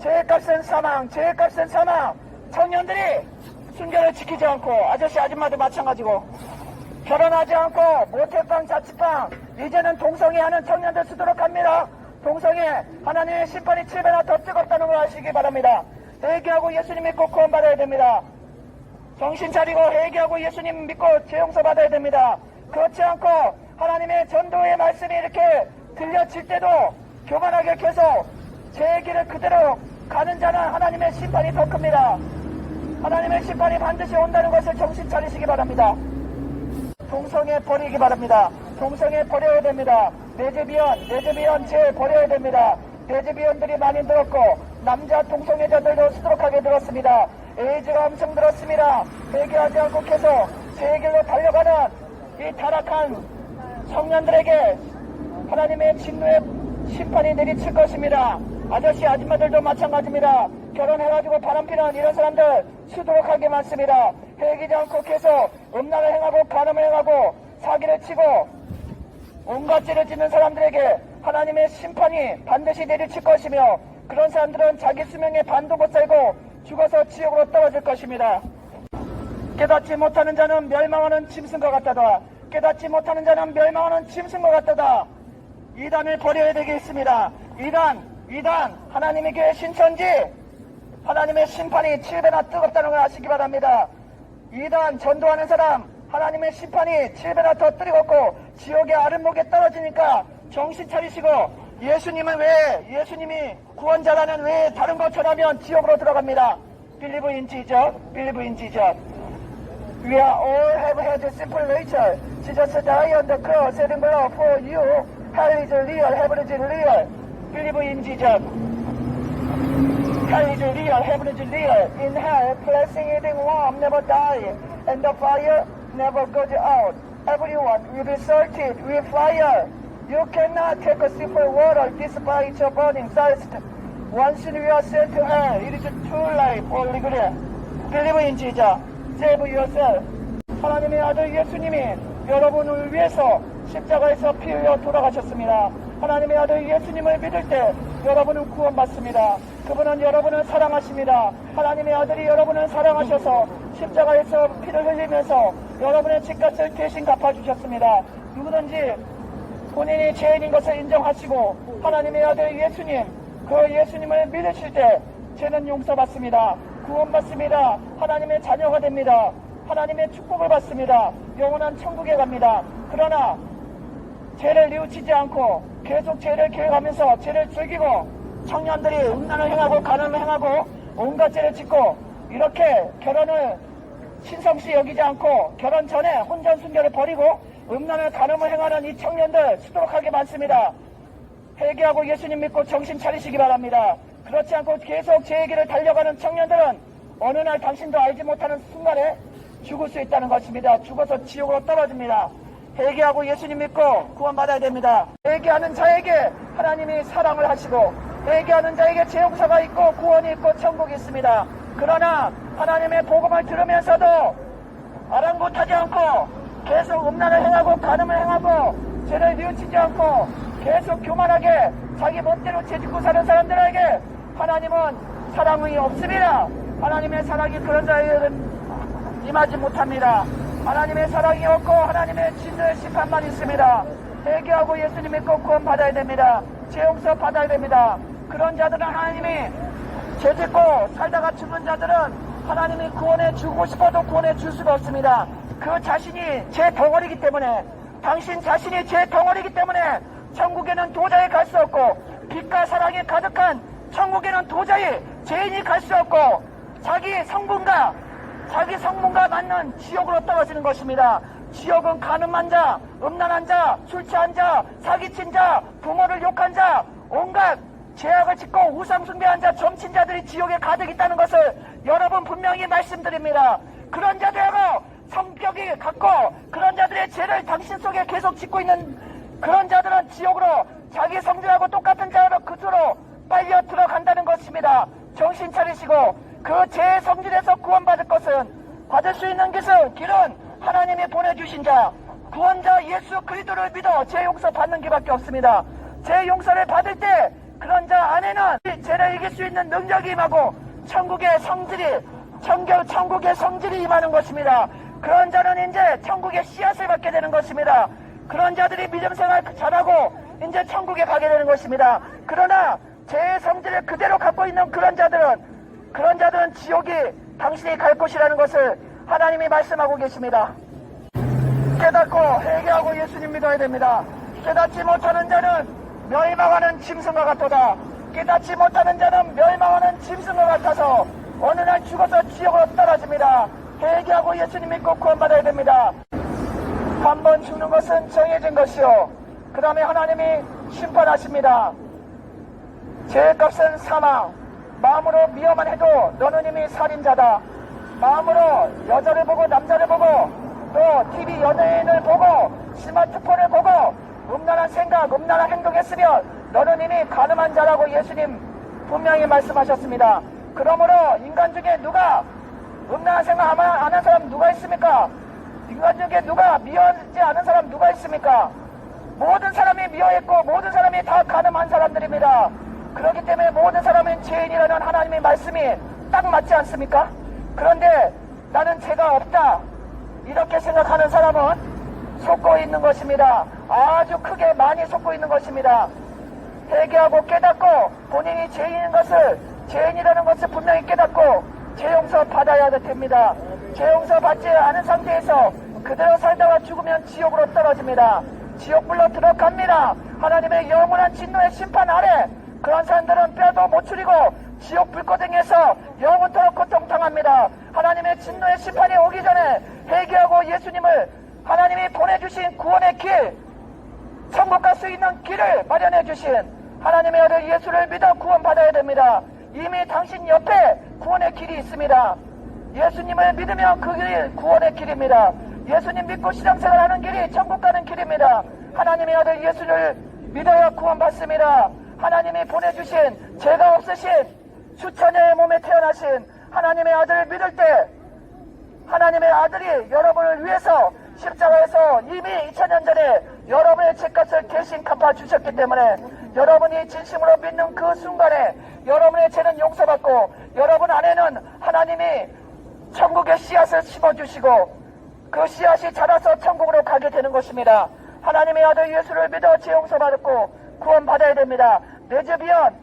죄값은 사망, 죄값은 사망. 청년들이 순결을 지키지 않고, 아저씨 아줌마도 마찬가지고, 결혼하지 않고 모태방 자취방, 이제는 동성애하는 청년들 쓰도록 합니다. 동성애 하나님의 심판이 7배나 더 뜨겁다는 걸 아시기 바랍니다. 회개하고 예수님 믿고 구원받아야 됩니다. 정신 차리고 회개하고 예수님 믿고 죄 용서 받아야 됩니다. 그렇지 않고 하나님의 전도의 말씀이 이렇게 들려질 때도 교만하게 계속 제 길을 그대로 가는 자는 하나님의 심판이 더 큽니다. 하나님의 심판이 반드시 온다는 것을 정신 차리시기 바랍니다. 동성애 버리기 바랍니다. 동성애 버려야 됩니다. 레즈비언 죄 버려야 됩니다. 레즈비언들이 많이 늘었고 남자 동성애자들도 수두룩하게 늘었습니다. 에이즈가 엄청 늘었습니다. 회개하지 않고 계속 제 길로 달려가는 이 타락한 청년들에게 하나님의 진노의 심판이 내리칠 것입니다. 아저씨 아줌마들도 마찬가지입니다. 결혼해가지고 바람피는 이런 사람들 수두룩하게 많습니다. 회개하지 않고 계속 음란을 행하고 간음을 행하고 사기를 치고 온갖 죄를 짓는 사람들에게 하나님의 심판이 반드시 내리칠 것이며, 그런 사람들은 자기 수명의 반도 못 살고 죽어서 지옥으로 떨어질 것입니다. 깨닫지 못하는 자는 멸망하는 짐승과 같다다. 깨닫지 못하는 자는 멸망하는 짐승과 같다다. 이단을 버려야 되겠습니다. 이단 하나님의 교회 신천지 하나님의 심판이 7배나 뜨겁다는 걸 아시기 바랍니다. 이단 전도하는 사람 하나님의 심판이 7배나 더 뜨겁고 지옥의 아랫목에 떨어지니까 정신 차리시고, 예수님이 구원자라는 왜 다른 거 전하면 지옥으로 들어갑니다. Believe in Jesus, believe in Jesus. We are all have had a simple nature. Jesus died on the cross, shedding blood for you. Hell is real, heaven is real. Believe in Jesus. Hell is real, heaven is real. In hell, blessing eating worm never die, and the fire never goes out. Everyone will be salted with fire. You cannot take a sip of water despite your burning thirst. Once you are sent to hell, it is too late for regret. Believe in Jesus. Save yourself. 하나님의 아들 예수님이 여러분을 위해서 십자가에서 피 흘려 돌아가셨습니다. 하나님의 아들 예수님을 믿을 때 여러분은 구원받습니다. 그분은 여러분을 사랑하십니다. 하나님의 아들이 여러분을 사랑하셔서 십자가에서 피를 흘리면서 여러분의 집값을 대신 갚아주셨습니다. 누구든지 본인이 죄인인 것을 인정하시고 하나님의 아들 예수님, 그 예수님을 믿으실 때 죄는 용서받습니다. 구원받습니다. 하나님의 자녀가 됩니다. 하나님의 축복을 받습니다. 영원한 천국에 갑니다. 그러나 죄를 뉘우치지 않고 계속 죄를 기억하면서 죄를 즐기고 청년들이 음란을 행하고 간음을 행하고 온갖 죄를 짓고 이렇게 결혼을 신성시 여기지 않고 결혼 전에 혼전 순결을 버리고 음란을 간음을 행하는 이 청년들 수두룩하게 많습니다. 회개하고 예수님 믿고 정신 차리시기 바랍니다. 그렇지 않고 계속 제 길을 달려가는 청년들은 어느 날 당신도 알지 못하는 순간에 죽을 수 있다는 것입니다. 죽어서 지옥으로 떨어집니다. 회개하고 예수님 믿고 구원받아야 됩니다. 회개하는 자에게 하나님이 사랑을 하시고 회개하는 자에게 죄 용서가 있고 구원이 있고 천국이 있습니다. 그러나 하나님의 복음을 들으면서도 아랑곳하지 않고 계속 음란을 행하고 간음을 행하고 죄를 뉘우치지 않고 계속 교만하게 자기 멋대로 죄짓고 사는 사람들에게 하나님은 사랑이 없습니다. 하나님의 사랑이 그런 자에게는 임하지 못합니다. 하나님의 사랑이 없고 하나님의 진노의 심판만 있습니다. 회개하고 예수님 믿고 구원 받아야 됩니다. 죄 용서 받아야 됩니다. 그런 자들은 하나님이 죄짓고 살다가 죽은 자들은 하나님이 구원해 주고 싶어도 구원해 줄 수가 없습니다. 그 자신이 죄 덩어리이기 때문에, 당신 자신이 죄 덩어리이기 때문에 천국에는 도저히 갈 수 없고 빛과 사랑이 가득한 천국에는 도저히 죄인이 갈 수 없고 자기 성분과 맞는 지옥으로 떨어지는 것입니다. 지옥은 간음한 자, 음란한 자, 술 취한 자, 사기친 자, 부모를 욕한 자, 온갖 죄악을 짓고 우상 숭배한 자, 점친 자들이 지옥에 가득 있다는 것을 여러분 분명히 말씀드립니다. 그런 자들하고 성격이 같고 그런 자들의 죄를 당신 속에 계속 짓고 있는 그런 자들은 지옥으로 자기 성질하고 똑같은 자로 그쪽으로 빨려 들어간다는 것입니다. 정신 차리시고 그 죄의 성질에서 구원받을 것은, 받을 수 있는 길은 하나님이 보내주신 자, 구원자 예수 그리스도를 믿어 죄 용서 받는 길밖에 없습니다. 죄 용서를 받을 때 그런 자 안에는 죄를 이길 수 있는 능력이 임하고 천국의 성질이 임하는 것입니다. 그런 자는 이제 천국의 씨앗을 받게 되는 것입니다. 그런 자들이 믿음 생활 잘하고 이제 천국에 가게 되는 것입니다. 그러나 죄의 성질을 그대로 갖고 있는 그런 자들은 지옥이 당신이 갈 곳이라는 것을 하나님이 말씀하고 계십니다. 깨닫고 회개하고 예수님 믿어야 됩니다. 깨닫지 못하는 자는 멸망하는 짐승과 같도다. 깨닫지 못하는 자는 멸망하는 짐승과 같아서 어느 날 죽어서 지옥으로 떨어집니다. 회개하고 예수님 믿고 구원받아야 됩니다. 한 번 죽는 것은 정해진 것이요, 그 다음에 하나님이 심판하십니다. 죄의 값은 사망. 마음으로 미워만 해도 너는 이미 살인자다. 마음으로 여자를 보고 남자를 보고 또 TV 연예인을 보고 스마트폰을 보고 음란한 생각, 음란한 행동했으면 너는 이미 가늠한 자라고 예수님 분명히 말씀하셨습니다. 그러므로 인간 중에 누가 음란한 생각 안 하는 사람 누가 있습니까? 인간 중에 누가 미워하지 않은 사람 누가 있습니까? 모든 사람이 미워했고 모든 사람이 다 가늠한 사람들입니다. 그렇기 때문에 모든 사람은 죄인이라는 하나님의 말씀이 딱 맞지 않습니까? 그런데 나는 죄가 없다 이렇게 생각하는 사람은 속고 있는 것입니다. 아주 크게 많이 속고 있는 것입니다. 회개하고 깨닫고 본인이 죄인이라는 것을 분명히 깨닫고 죄 용서 받아야 됩니다. 죄 용서 받지 않은 상태에서 그대로 살다가 죽으면 지옥으로 떨어집니다. 지옥불로 들어갑니다. 하나님의 영원한 진노의 심판 아래 그런 사람들은 뼈도 못 추리고 지옥 불고등에서 영원토록 고통당합니다. 하나님의 진노의 심판이 오기 전에 회개하고 예수님을 하나님이 보내주신 구원의 길, 천국 갈 수 있는 길을 마련해 주신 하나님의 아들 예수를 믿어 구원받아야 됩니다. 이미 당신 옆에 구원의 길이 있습니다. 예수님을 믿으면 그 길이 구원의 길입니다. 예수님 믿고 신앙생활하는 길이 천국 가는 길입니다. 하나님의 아들 예수를 믿어야 구원받습니다. 하나님이 보내주신 죄가 없으신 수천의 몸에 태어나신 하나님의 아들을 믿을 때 하나님의 아들이 여러분을 위해서 십자가에서 이미 2000년 전에 여러분의 죄값을 대신 갚아주셨기 때문에 여러분이 진심으로 믿는 그 순간에 여러분의 죄는 용서받고 여러분 안에는 하나님이 천국의 씨앗을 심어주시고 그 씨앗이 자라서 천국으로 가게 되는 것입니다. 하나님의 아들 예수를 믿어 죄 용서받고 구원받아야 됩니다.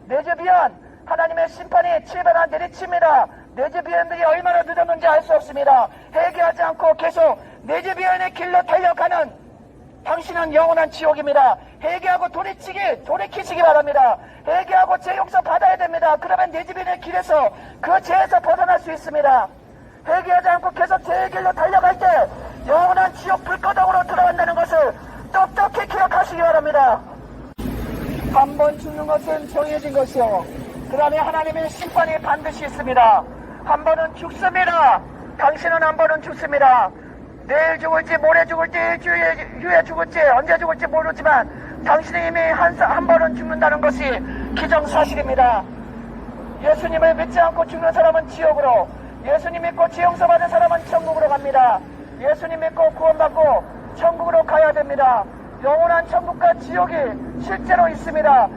내주비언 하나님의 심판이 칠배나 내리칩니다. 내주비언들이 얼마나 늦었는지 알 수 없습니다. 회개하지 않고 계속 내주비언의 길로 달려가는 당신은 영원한 지옥입니다. 회개하고 돌이키시기 바랍니다. 회개하고 죄 용서 받아야 됩니다. 그러면 내주비언의 길에서 그 죄에서 벗어날 수 있습니다. 회개하지 않고 계속 죄의 길로 달려갈 때 영원한 지옥 불거덩으로 들어간다는 것을 똑똑히 기억하시기 바랍니다. 한 번 죽는 것은 정해진 것이요, 그 다음에 하나님의 심판이 반드시 있습니다. 한 번은 죽습니다. 당신은 한 번은 죽습니다. 내일 죽을지 모레 죽을지 일주일 후에 죽을지 언제 죽을지 모르지만 당신이 이미 한 번은 죽는다는 것이 기정사실입니다. 예수님을 믿지 않고 죽는 사람은 지옥으로, 예수님 믿고 죄 용서받은 사람은 천국으로 갑니다. 예수님 믿고 구원받고 천국으로 가야 됩니다. 영원한 천국과 지옥이 실제로 있습니다.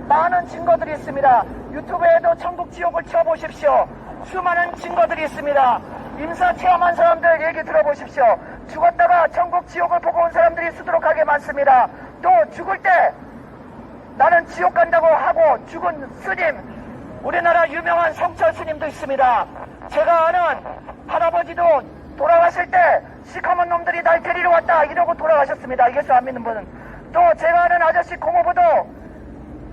많은 증거들이 있습니다. 유튜브에도 천국 지옥을 쳐보십시오. 수많은 증거들이 있습니다. 임사 체험한 사람들 얘기 들어보십시오. 죽었다가 천국 지옥을 보고 온 사람들이 수두룩하게 많습니다. 또 죽을 때 나는 지옥 간다고 하고 죽은 스님, 우리나라 유명한 성철 스님도 있습니다. 제가 아는 할아버지도 돌아가실 때 시커먼 놈들이 날 데리러 왔다 이러고 돌아가셨습니다. 예수 안 믿는 분은. 또 제가 아는 아저씨 고모부도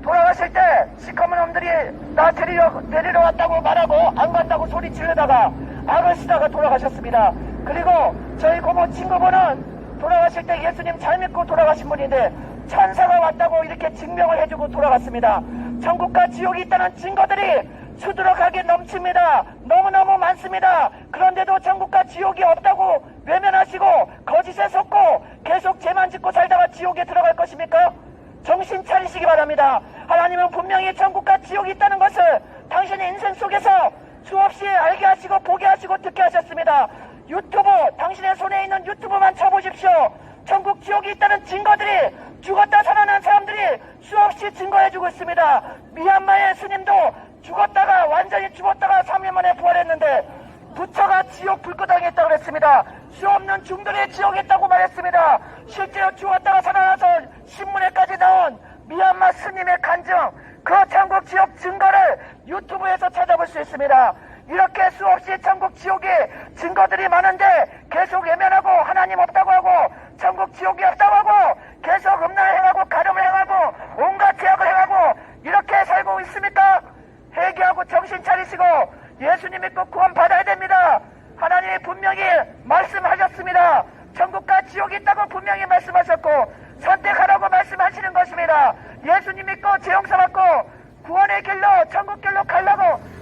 돌아가실 때 시커먼 놈들이 나 데리러 왔다고 말하고 안 간다고 소리 지르다가 악을 쓰다가 돌아가셨습니다. 그리고 저희 고모 친구분은 돌아가실 때 예수님 잘 믿고 돌아가신 분인데 천사가 왔다고 이렇게 증명을 해주고 돌아갔습니다. 천국과 지옥이 있다는 증거들이 수두룩하게 넘칩니다. 너무너무 많습니다. 그런데도 천국과 지옥이 없다고 외면하시고 거짓에 속고 계속 죄만 짓고 살다가 지옥에 들어갈 것입니까? 정신 차리시기 바랍니다. 하나님은 분명히 천국과 지옥이 있다는 것을 당신의 인생 속에서 수없이 알게 하시고 보게 하시고 듣게 하셨습니다. 유튜브, 당신의 손에 있는 유튜브만 쳐보십시오. 천국 지옥이 있다는 증거들이 죽었다 살아난 사람들이 수없이 증거해주고 있습니다. 미얀마의 스님도 죽었다가 완전히 죽었다가 3일 만에 부활했는데 부처가 지옥 불구덩이에 있다고 그랬습니다. 수없는 중들이 지옥에 있다고 말했습니다. 실제로 죽었다가 살아나서 신문에까지 나온 미얀마 스님의 간증, 그 천국 지옥 증거를 유튜브에서 찾아볼 수 있습니다. 이렇게 수없이 천국 지옥의 증거들이 많은데 계속 외면하고 하나님 없다고 하고 천국 지옥이 없다고 하고 계속 음란을 행하고 가늠을 행하고 온갖 죄악을 행하고 이렇게 살고 있습니까? 회개하고 정신 차리시고 예수님 믿고 구원 받아야 됩니다. 하나님이 분명히 말씀하셨습니다. 천국과 지옥이 있다고 분명히 말씀하셨고 선택하라고 말씀하시는 것입니다. 예수님 믿고 죄 용서 받고 구원의 길로 천국 길로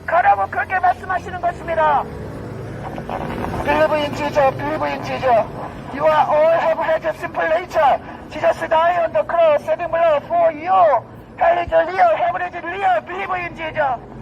가라고 그렇게 말씀하시는 것입니다. Believe in Jesus, believe in Jesus. You are all have had a simple nature. Jesus died on the cross, shedding blood for you. Hell is real, heaven is real. Believe in Jesus.